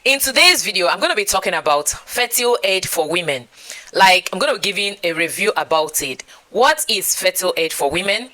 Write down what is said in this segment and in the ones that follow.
In today's video, I'm going to be talking about Fertilaid for women. I'm going to be giving a review about it. What is Fertilaid for women?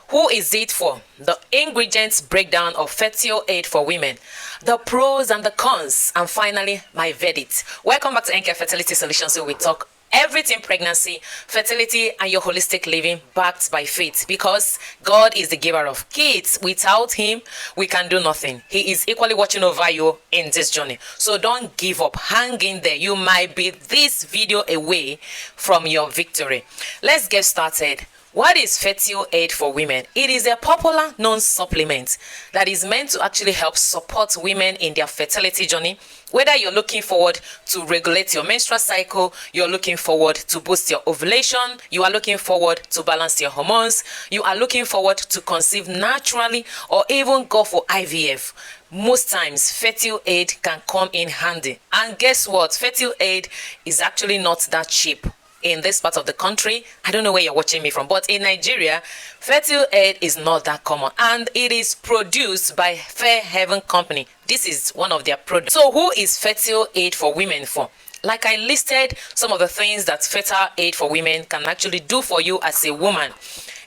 Who is it for? The ingredients breakdown of Fertilaid for women. The pros and the cons. And finally, my verdict. Welcome back to NK Fertility Solutions, where we talk everything pregnancy, fertility, and your holistic living backed by faith, because God is the giver of kids. Without him, we can do nothing. He is equally watching over you in this journey. So don't give up. Hang in there. You might be this video away from your victory. Let's get started. What is Fertilaid for women? It is a popular known supplement that is meant to actually help support women in their fertility journey. Whether you're looking forward to regulate your menstrual cycle, you're looking forward to boost your ovulation, you are looking forward to balance your hormones, you are looking forward to conceive naturally, or even go for IVF. Most times, Fertilaid can come in handy. And guess what? Fertilaid is actually not that cheap. In this part of the country, I don't know where you're watching me from, but in Nigeria, Fertilaid is not that common, and it is produced by Fair Heaven Company. This is one of their products. So who is Fertilaid for women for? Like I listed some of the things that Fertilaid for women can actually do for you as a woman.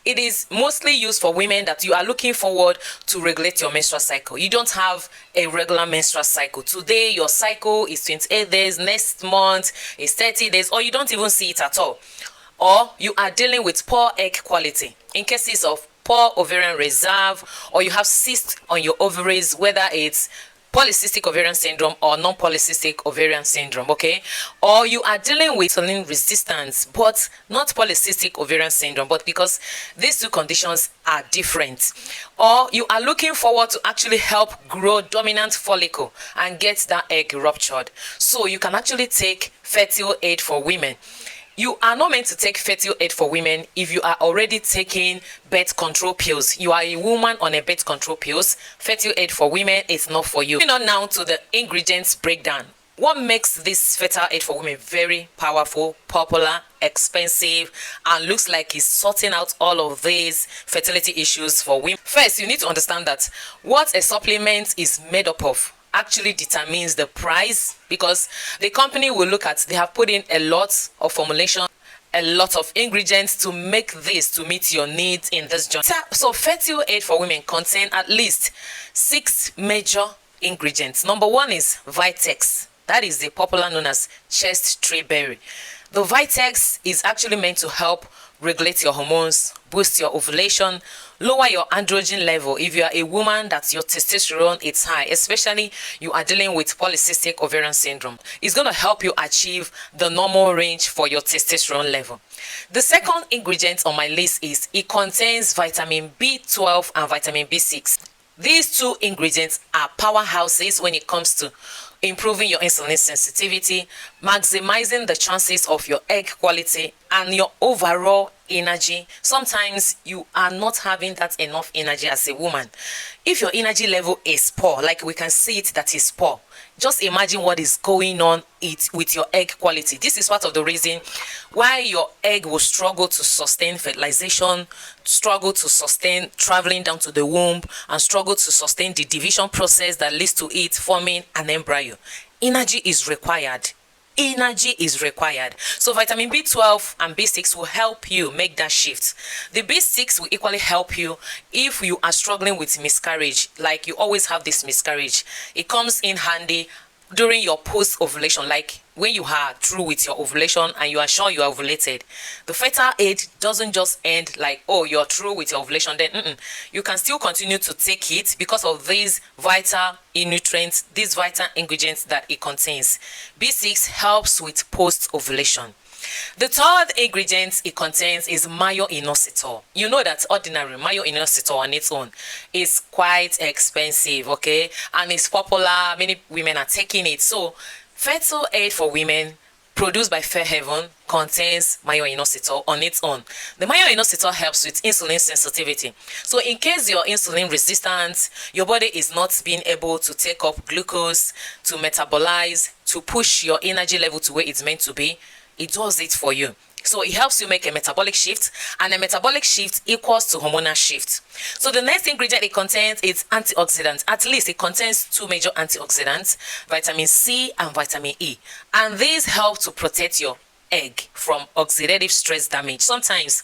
It is mostly used for women that you are looking forward to regulate your menstrual cycle. You don't have a regular menstrual cycle. Today, your cycle is 28 days. Next month is 30 days. Or you don't even see it at all. Or you are dealing with poor egg quality. In cases of poor ovarian reserve, or you have cysts on your ovaries, whether it's polycystic ovarian syndrome or non-polycystic ovarian syndrome, okay? Or you are dealing with insulin resistance, but not polycystic ovarian syndrome, but because these two conditions are different. Or you are looking forward to actually help grow dominant follicle and get that egg ruptured. So you can actually take Fertilaid for women. You are not meant to take Fertilaid for women if you are already taking birth control pills. You are a woman on a birth control pills. Fertilaid for women is not for you. Moving on now to the ingredients breakdown. What makes this Fertilaid for women very powerful, popular, expensive, and looks like it's sorting out all of these fertility issues for women? First, you need to understand that what a supplement is made up of actually determines the price, because the company will look at, they have put in a lot of formulation, a lot of ingredients to make this to meet your needs in this journey. So Fertilaid for women contain at least 6 major ingredients. Number 1 is Vitex. That is the popular known as chest tree berry. The Vitex is actually meant to help regulate your hormones, boost your ovulation, lower your androgen level if you are a woman that your testosterone is high, especially you are dealing with polycystic ovarian syndrome. It's going to help you achieve the normal range for your testosterone level. The second ingredient on my list is it contains vitamin B12 and vitamin B6. These two ingredients are powerhouses when it comes to improving your insulin sensitivity, maximizing the chances of your egg quality, and your overall energy. Sometimes you are not having that enough energy as a woman. If your energy level is poor, like we can see it that is poor, just imagine what is going on with your egg quality. This is part of the reason why your egg will struggle to sustain fertilization, struggle to sustain traveling down to the womb, and struggle to sustain the division process that leads to it forming an embryo. Energy is required. Energy is required. So vitamin B12 and B6 will help you make that shift. The B6 will equally help you if you are struggling with miscarriage, like you always have this miscarriage. It comes in handy during your post-ovulation, like when you are through with your ovulation and you are sure you are ovulated. The Fertilaid doesn't just end like, oh, you're through with your ovulation, then you can still continue to take it because of these vital nutrients, these vital ingredients that it contains. B6 helps with post-ovulation. The third ingredient it contains is myo-inositol. You know that ordinary myo-inositol on its own is quite expensive, okay? And it's popular. Many women are taking it. So Fertilaid for women, produced by Fair Heaven, contains myo-inositol on its own. The myo-inositol helps with insulin sensitivity. So in case you're insulin resistant, your body is not being able to take up glucose, to metabolize, to push your energy level to where it's meant to be, it does it for you. So it helps you make a metabolic shift, and a metabolic shift equals to hormonal shift. So the next ingredient it contains is antioxidants. At least it contains two major antioxidants, vitamin C and vitamin E. And these help to protect your egg from oxidative stress damage. Sometimes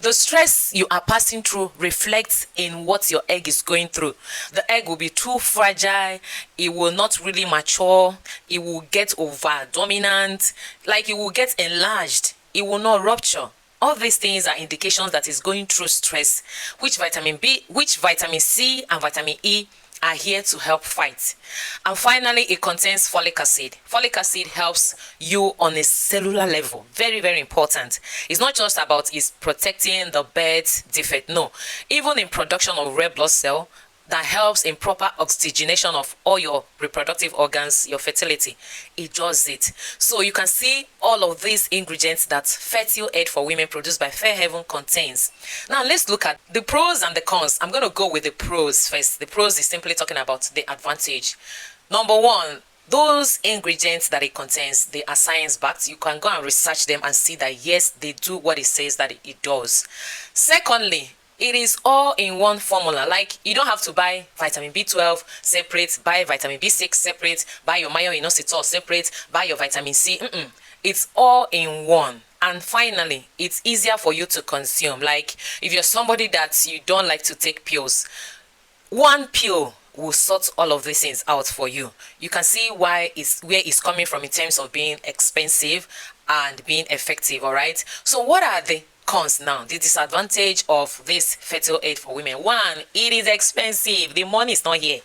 the stress you are passing through reflects in what your egg is going through. The egg will be too fragile, it will not really mature, it will get over dominant, like it will get enlarged, it will not rupture. All these things are indications that it's going through stress, which vitamin C and vitamin E are here to help fight. And finally, it contains folic acid. Folic acid helps you on a cellular level. Very, very important. It's not just about is protecting the birth defect. No, even in production of red blood cell, that helps in proper oxygenation of all your reproductive organs, your fertility. It does it. So you can see all of these ingredients that Fertilaid for Women produced by Fairhaven contains. Now let's look at the pros and the cons. I'm going to go with the pros first. The pros is simply talking about the advantage. Number one, those ingredients that it contains, they are science-backed. You can go and research them and see that yes, they do what it says that it does. Secondly, it is all in one formula. Like, you don't have to buy vitamin B12 separate, buy vitamin B6 separate, buy your myo-inositol separate, buy your vitamin C. It's all in one. And finally, it's easier for you to consume. Like, if you're somebody that you don't like to take pills, one pill will sort all of these things out for you. You can see where it's coming from in terms of being expensive and being effective. All right, so what are the cons now? The disadvantage of this Fertilaid for Women: one, it is expensive. The money is not here,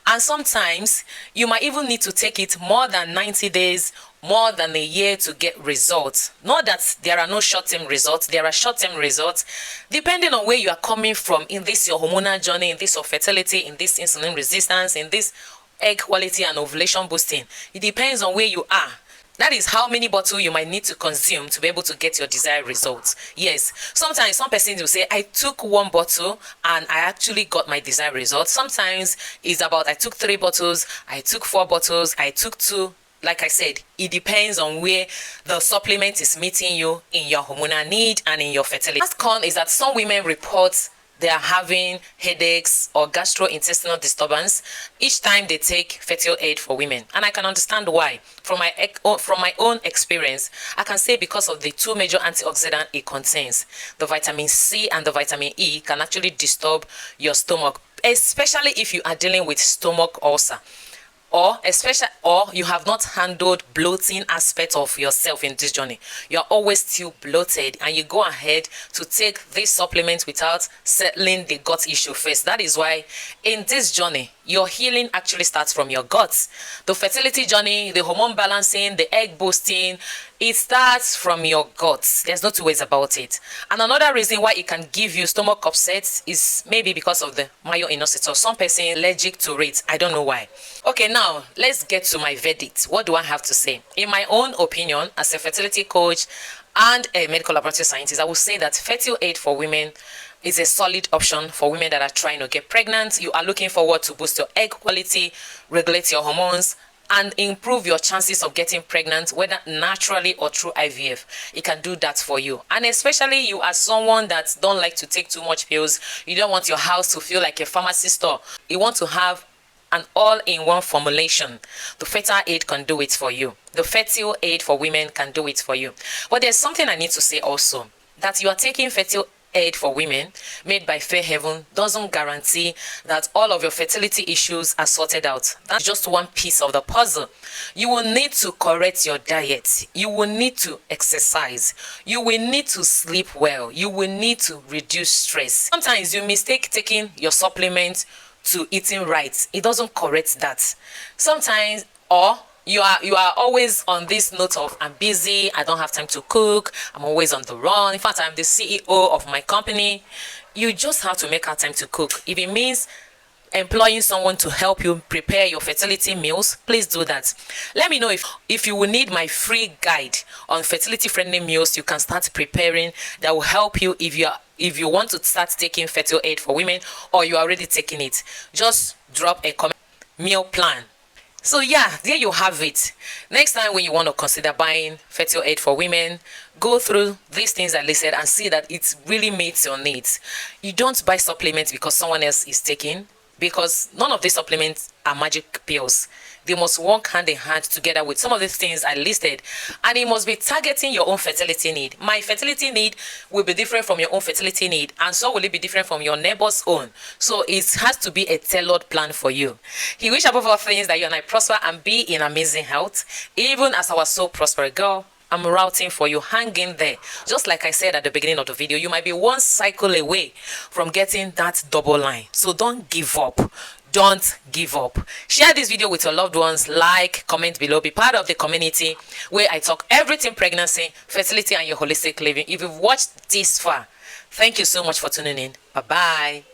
and sometimes you might even need to take it more than 90 days, more than a year to get results. Not that there are no short-term results, there are short-term results depending on where you are coming from in this your hormonal journey, in this your fertility, in this insulin resistance, in this egg quality and ovulation boosting. It depends on where you are. That is how many bottles you might need to consume to be able to get your desired results. Yes, sometimes some persons will say, I took one bottle and I actually got my desired results. Sometimes it's about I took 3 bottles, I took 4 bottles, I took 2. Like I said, it depends on where the supplement is meeting you in your hormonal need and in your fertility. Last con is that some women report they are having headaches or gastrointestinal disturbance each time they take Fertilaid for Women, and I can understand why. From my own experience, I can say because of the 2 major antioxidants it contains, the vitamin C and the vitamin E can actually disturb your stomach, especially if you are dealing with stomach ulcer, or you have not handled bloating aspect of yourself in this journey. You're always still bloated and you go ahead to take this supplement without settling the gut issue first. That is why in this journey, your healing actually starts from your guts. The fertility journey, the hormone balancing, the egg boosting, it starts from your guts. There's no two ways about it. And another reason why it can give you stomach upset is maybe because of the myo-inositol. Some person allergic to it. I don't know why. Okay, now let's get to my verdict. What do I have to say? In my own opinion, as a fertility coach and a medical laboratory scientist, I would say that Fertilaid for Women is a solid option for women that are trying to get pregnant. You are looking forward to boost your egg quality, regulate your hormones, and improve your chances of getting pregnant, whether naturally or through IVF. It can do that for you. And especially you are someone that don't like to take too much pills. You don't want your house to feel like a pharmacy store. You want to have an all-in-one formulation. The Fertilaid can do it for you. The Fertilaid for Women can do it for you. But there's something I need to say also, that you are taking Fertilaid for Women made by Fairhaven doesn't guarantee that all of your fertility issues are sorted out. That's just one piece of the puzzle. You will need to correct your diet. You will need to exercise. You will need to sleep well. You will need to reduce stress. Sometimes you mistake taking your supplement to eating right. It doesn't correct that. Sometimes, or you are always on this note of I'm busy, I don't have time to cook, I'm always on the run. In fact, I'm the CEO of my company. You just have to make out time to cook. If it means employing someone to help you prepare your fertility meals, please do that. Let me know if you will need my free guide on fertility friendly meals you can start preparing, that will help you if you want to start taking Fertilaid for Women or you're already taking it. Just drop a comment. Meal plan. So yeah, there you have it. Next time when you want to consider buying Fertilaid for women, go through these things I listed and see that it really meets your needs. You don't buy supplements because someone else is taking, because none of these supplements are magic pills. They must work hand in hand together with some of these things I listed, and it must be targeting your own fertility need. My fertility need will be different from your own fertility need, and so will it be different from your neighbor's own. So it has to be a tailored plan for you. He wish above all things that you and I prosper and be in amazing health, even as our soul prosper. Girl, I'm routing for you. Hang in there. Just like I said at the beginning of the video, you might be one cycle away from getting that double line. So don't give up. Don't give up. Share this video with your loved ones. Like, comment below. Be part of the community where I talk everything pregnancy, fertility, and your holistic living. If you've watched this far, thank you so much for tuning in. Bye-bye.